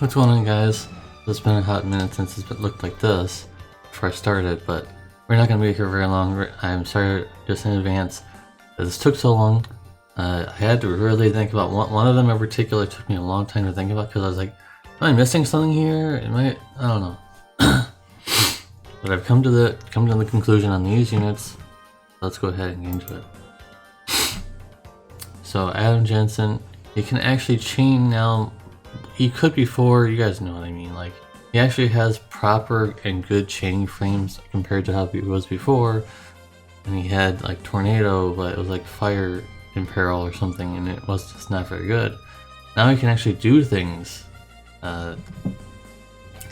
What's going on, guys? It's been a hot minute since it's looked like this before I started, but we're not going to be here very long. I'm sorry just in advance that this took so long. I had to really think about one of them in particular. Took me a long time to think about because I was like, am I missing something here? I don't know. But I've come to the conclusion on these units. Let's go ahead and get into it. So Adam Jensen, he can actually chain now. He could before, you guys know what I mean, like, he actually has proper and good chaining frames compared to how it was before, and he had, like, Tornado, but it was like Fire in Peril or something, and it was just not very good. Now he can actually do things. He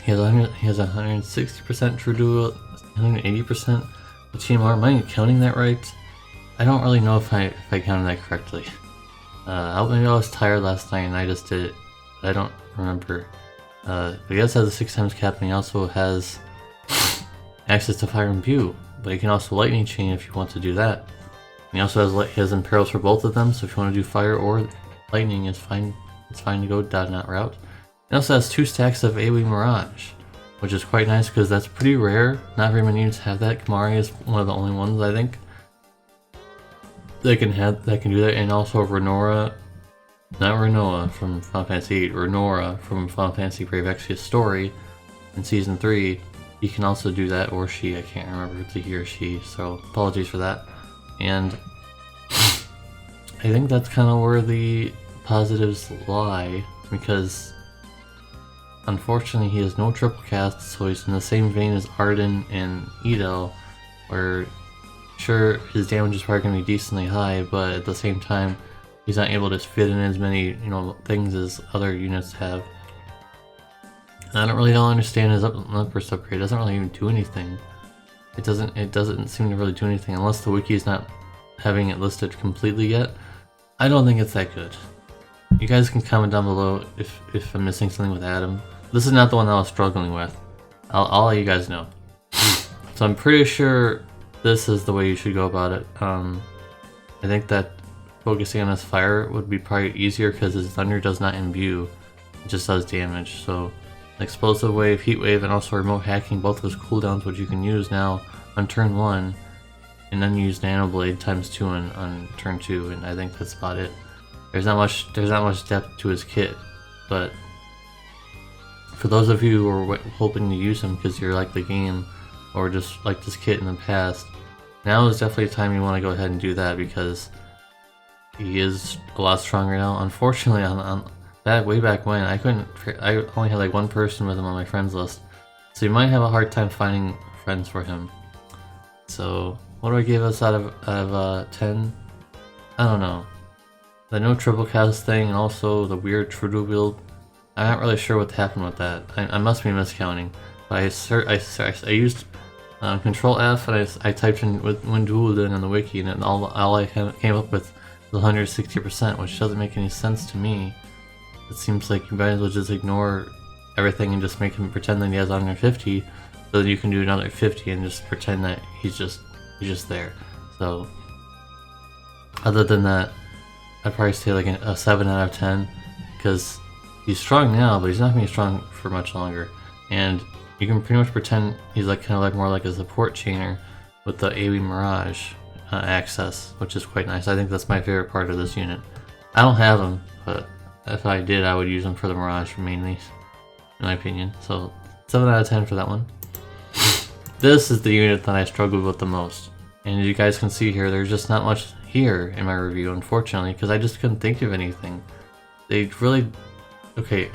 has 160% True Duel, 180% with TMR. Am I counting that right? I don't really know if I counted that correctly. Maybe I was tired last night and I just did it. I don't remember. But he also has a 6 times cap, and he also has access to Fire and View. But he can also Lightning Chain if you want to do that. And he also has Imperils for both of them, so if you want to do Fire or Lightning, it's fine. It's fine to go down that route. He also has 2 stacks of AoE Mirage, which is quite nice because that's pretty rare. Not very many units have that. Kamari is one of the only ones, I think, that can do that, and also Renora. Not Renoa from Final Fantasy VIII, Renora from Final Fantasy Brave Exvius Story in Season 3. You can also do that, or she, I can't remember if it's a he or she, so apologies for that. And I think that's kind of where the positives lie, because unfortunately he has no triple cast, so he's in the same vein as Arden and Edel, where sure, his damage is probably going to be decently high, but at the same time, he's not able to fit in as many, things as other units have. And I don't understand his Upburst upgrade. It doesn't really even do anything. It doesn't seem to really do anything unless the wiki is not having it listed completely yet. I don't think it's that good. You guys can comment down below if I'm missing something with Adam. This is not the one that I was struggling with. I'll let you guys know. So I'm pretty sure this is the way you should go about it. I think that focusing on his fire would be probably easier because his thunder does not imbue, it just does damage. So explosive wave, heat wave, and also remote hacking, both of his cooldowns, which you can use now on turn 1, and then use Nano Blade ×2 on turn 2, and I think that's about it. There's not much depth to his kit, but for those of you who are hoping to use him because you like the game or just like this kit in the past, now is definitely a time you want to go ahead and do that because he is a lot stronger now. Unfortunately, on that way back when, I only had like one person with him on my friends list, so you might have a hard time finding friends for him. So what do I give us out of 10? I don't know. The no triple cast thing and also the weird Trudeau build, I'm not really sure what happened with that. I must be miscounting, but I used Control F and I typed in when dueled in on the wiki, and all I came up with was 160%, which doesn't make any sense to me. It seems like you might as well just ignore everything and just make him pretend that he has 150, so that you can do another 50 and just pretend that he's just there. So other than that, I'd probably say like a 7 out of 10, because he's strong now, but he's not going to be strong for much longer. And you can pretty much pretend he's like kind of like more like a support chainer with the AoE Mirage access, which is quite nice. I think that's my favorite part of this unit. I don't have him, but if I did, I would use him for the Mirage mainly, in my opinion. So 7 out of 10 for that one. This is the unit that I struggled with the most. And as you guys can see here, there's just not much here in my review, unfortunately, because I just couldn't think of anything. They really... Okay,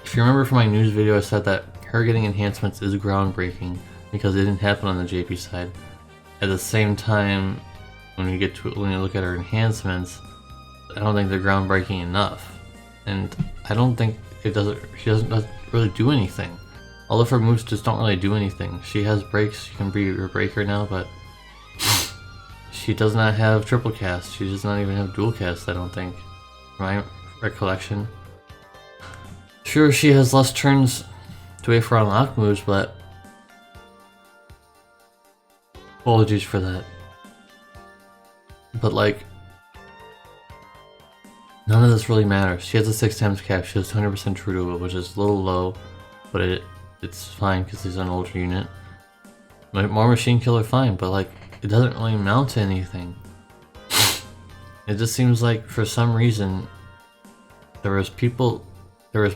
if you remember from my news video, I said that her getting enhancements is groundbreaking because it didn't happen on the JP side. At the same time, when you look at her enhancements, I don't think they're groundbreaking enough, and I don't think she doesn't really do anything. All of her moves just don't really do anything. She has breaks, she can be your breaker now, but she does not have triple cast. She does not even have dual cast, I don't think, from my recollection. Sure, she has less turns to wait for unlock moves, but apologies for that. But like, None of this really matters. She has a 6 times cap, she has 100% true to will, which is a little low, but it's fine because he's an older unit. More machine killer, fine, but like, it doesn't really amount to anything. It just seems like for some reason there was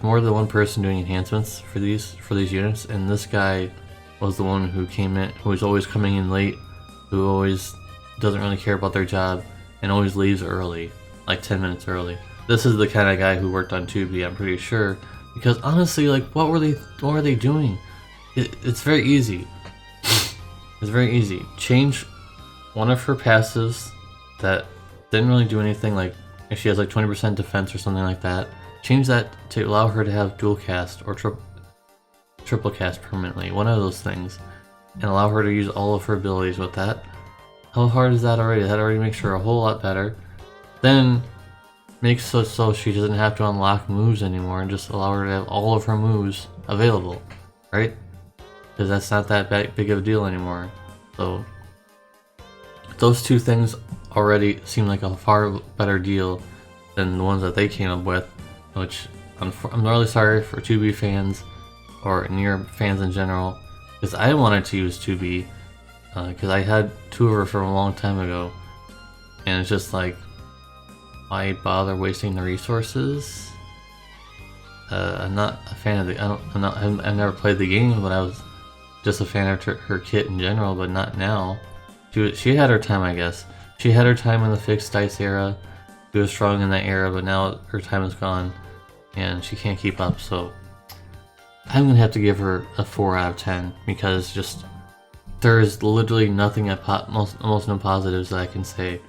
more than one person doing enhancements for these units, and this guy was the one who came in, who was always coming in late, who always doesn't really care about their job, and always leaves early, like 10 minutes early. This is the kind of guy who worked on 2B, I'm pretty sure, because honestly, like, what were they doing? It's very easy. It's very easy. Change one of her passives that didn't really do anything, like if she has like 20% defense or something like that, change that to allow her to have dual cast or triple cast permanently, one of those things, and allow her to use all of her abilities with that. How hard is that already? That already makes her a whole lot better. Then makes so she doesn't have to unlock moves anymore and just allow her to have all of her moves available, right? Because that's not that big of a deal anymore. So those two things already seem like a far better deal than the ones that they came up with, which I'm really sorry for 2B fans or Nier fans in general, because I wanted to use 2B because I had 2 of her from a long time ago, and it's just like, why bother wasting the resources? I'm not a fan of the. I've never played the game, but I was just a fan of her kit in general, but not now. She had her time, I guess. She had her time in the fixed dice era. She was strong in that era, but now her time is gone, and she can't keep up. So I'm gonna have to give her a 4 out of 10 because just there's literally nothing almost no positives that I can say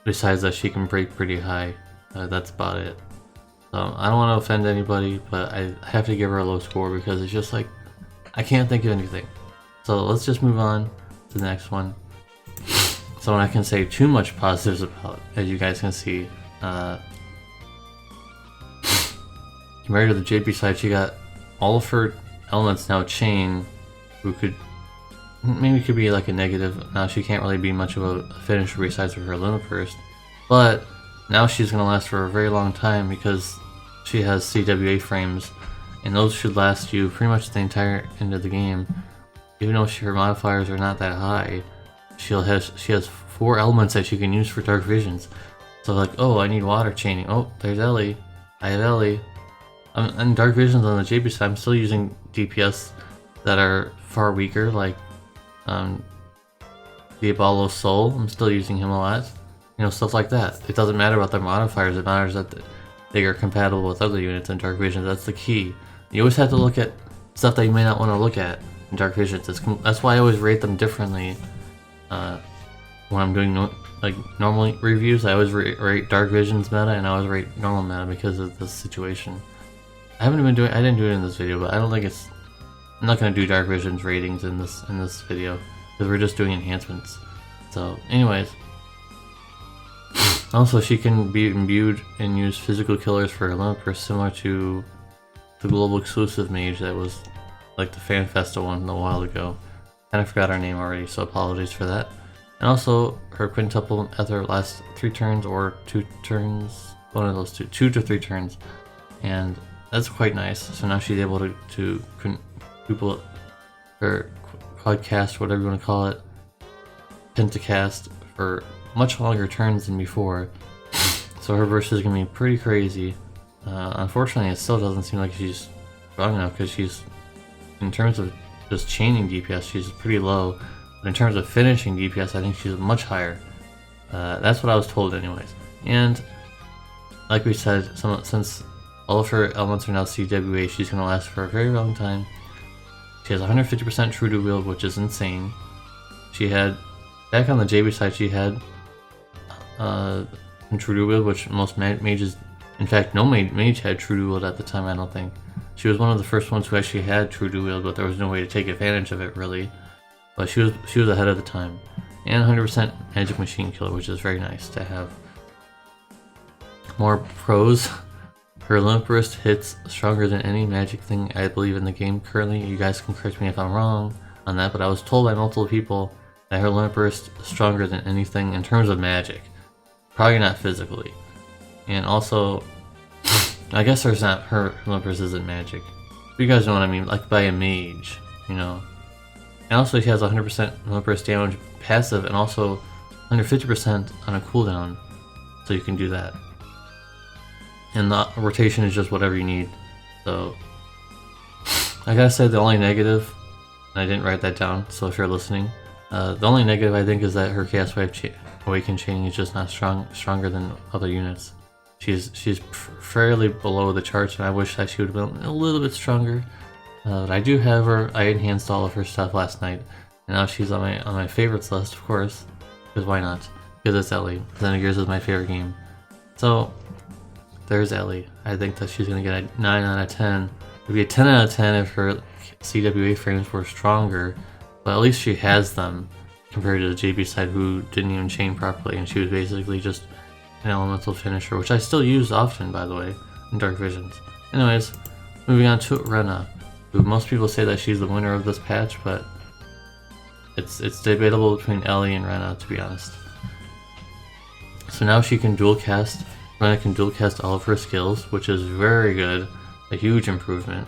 besides that she can break pretty high. That's about it. I don't want to offend anybody, but I have to give her a low score because it's just like I can't think of anything. So let's just move on to the next one. Someone I can say too much positives about, as you guys can see. Compared to the JP side, she got all of her elements now chain, who could be like a negative. Now she can't really be much of a finisher besides for her limit burst, but now she's gonna last for a very long time because she has CWA frames, and those should last you pretty much the entire end of the game. Even though her modifiers are not that high, she has 4 elements that she can use for dark visions. So like, oh, I need water chaining. Oh, there's Ellie. I have Ellie. And dark visions on the JP side, I'm still using DPS that are far weaker, like Diabolo's Soul. I'm still using him a lot. You know, stuff like that. It doesn't matter about their modifiers. It matters that they are compatible with other units in dark visions. That's the key. You always have to look at stuff that you may not want to look at in dark visions. That's why I always rate them differently. When I'm doing normal reviews, I always rate dark visions meta, and I always rate normal meta because of this situation. I didn't do it in this video, but I don't think I'm not gonna do dark visions ratings in this video because we're just doing enhancements. So, anyways, also she can be imbued and use physical killers for her limit burst, similar to the global exclusive mage that was like the Fan Festa one a while ago. And I forgot her name already, so apologies for that. And also, her quintuple at her last 3 turns or 2 turns, one of those 2 to 3 turns, and that's quite nice. So now she's able to quadruple or quadcast, whatever you want to call it, pentacast for much longer turns than before. So her burst is gonna be pretty crazy. Unfortunately, it still doesn't seem like she's strong enough because she's, in terms of just chaining DPS, she's pretty low. But in terms of finishing DPS, I think she's much higher. That's what I was told anyways. And like we said, since all of her elements are now CWA, she's going to last for a very long time. She has 150% true to wield, which is insane. She had, back on the JB side, she had true to wield, which most mages, in fact no mage had true to wield at the time, I don't think. She was one of the first ones who actually had true to wield, but there was no way to take advantage of it really. But she was ahead of the time. And 100% magic machine killer, which is very nice to have. More pros. Her limit burst hits stronger than any magic thing I believe in the game currently. You guys can correct me if I'm wrong on that, but I was told by multiple people that her limit burst is stronger than anything in terms of magic. Probably not physically. And also, I guess there's not, her Olympus isn't magic. You guys know what I mean, like by a mage, you know. And also she has 100% Olympus damage passive and also 150% on a cooldown, so you can do that. And the rotation is just whatever you need. So I gotta say the only negative, and I didn't write that down, so if you're listening, the only negative I think is that her Chaos Wave Awaken chain is just not stronger than other units. She's fairly below the charts, and I wish that she would have been a little bit stronger. But I do have her. I enhanced all of her stuff last night, and now she's on my favorites list, of course. Because why not? Because it's Ellie. Xenogears is my favorite game. So there's Ellie. I think that she's gonna get a 9 out of 10. It'd be a 10 out of 10 if her CWA frames were stronger, but at least she has them compared to the JB side, who didn't even chain properly, and she was basically just an elemental finisher, which I still use often, by the way, in Dark Visions. Anyways, moving on to Rena, who most people say that she's the winner of this patch, but it's debatable between Ellie and Rena, to be honest. So now she can dual cast. Rena can dual cast all of her skills, which is very good, a huge improvement.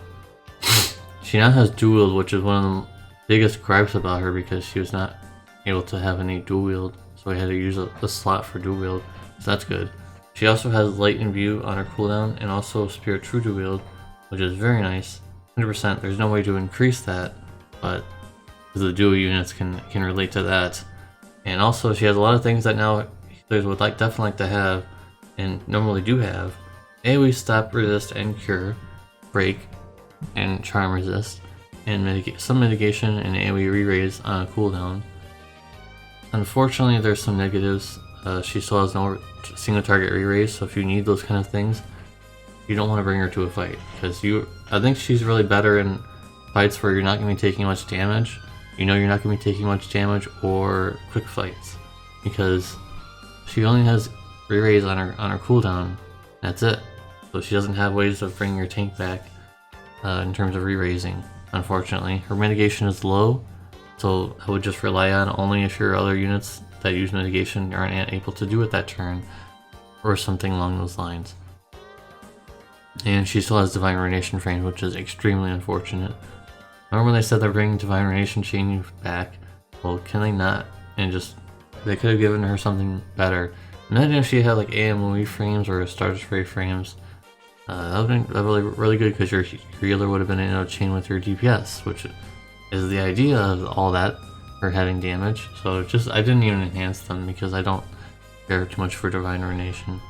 She now has dual wield, which is one of the biggest gripes about her, because she was not able to have any dual wield, so I had to use a slot for dual wield, so that's good. She also has Light and View on her cooldown, and also Spirit True dual wield, which is very nice. 100%. There's no way to increase that, but the dual units can relate to that. And also she has a lot of things that now players would definitely like to have, and normally do have. AoE Stop, Resist, and Cure, Break, and Charm Resist, and some mitigation and AoE re-raise on a cooldown. Unfortunately, there's some negatives. She still has no single target re-raise, so if you need those kind of things, you don't want to bring her to a fight, because I think she's really better in fights where you're not going to be taking much damage. You know you're not going to be taking much damage, or quick fights, because she only has re-raise on her cooldown. That's it. So she doesn't have ways of bringing her tank back in terms of re-raising. Unfortunately, her mitigation is low, so I would just rely on only if your other units that use mitigation aren't able to do it that turn, or something along those lines. And she still has Divine Ruination frames, which is extremely unfortunate. Remember when they said they're bringing Divine Ruination chain back? Well, can they not? And they could have given her something better. Imagine if she had like AMOE frames or Star Destroyer frames. That would have been really good, because your healer would have been in a chain with your DPS, which is the idea of all that, for having damage. So I didn't even enhance them, because I don't care too much for Divine Ruination.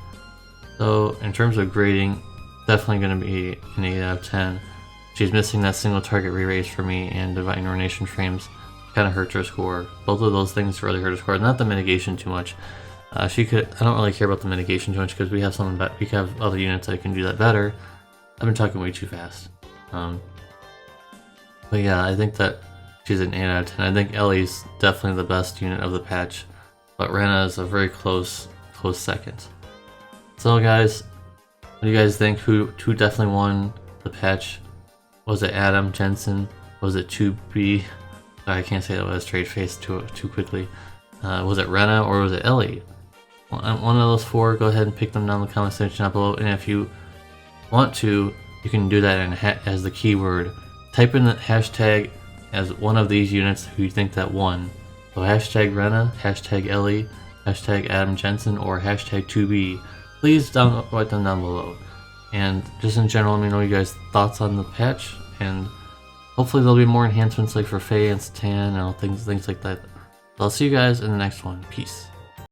So in terms of grading, definitely going to be an 8 out of 10. She's missing that single target re-raise for me, and Divine Ruination frames kind of hurt her score. Both of those things really hurt her score. Not the mitigation too much. I don't really care about the mitigation too much, because we have other units that can do that better. I've been talking way too fast. But yeah, I think that she's an 8 out of 10. I think Ellie's definitely the best unit of the patch, but Rena is a very close second. So guys, what do you guys think? Who definitely won the patch? Was it Adam, Jensen? Was it 2B? I can't say that with a straight face too quickly. Was it Rena, or was it Ellie? One of those four, go ahead and pick them down in the comment section down below. And if you want to, you can do that as the keyword. Type in the hashtag as one of these units who you think that won. So hashtag Rena, hashtag Ellie, hashtag Adam Jensen, or hashtag 2B. Please write them down below. And just in general, let me know you guys' thoughts on the patch, and hopefully there'll be more enhancements like for Faye and Satan and things like that. I'll see you guys in the next one. Peace.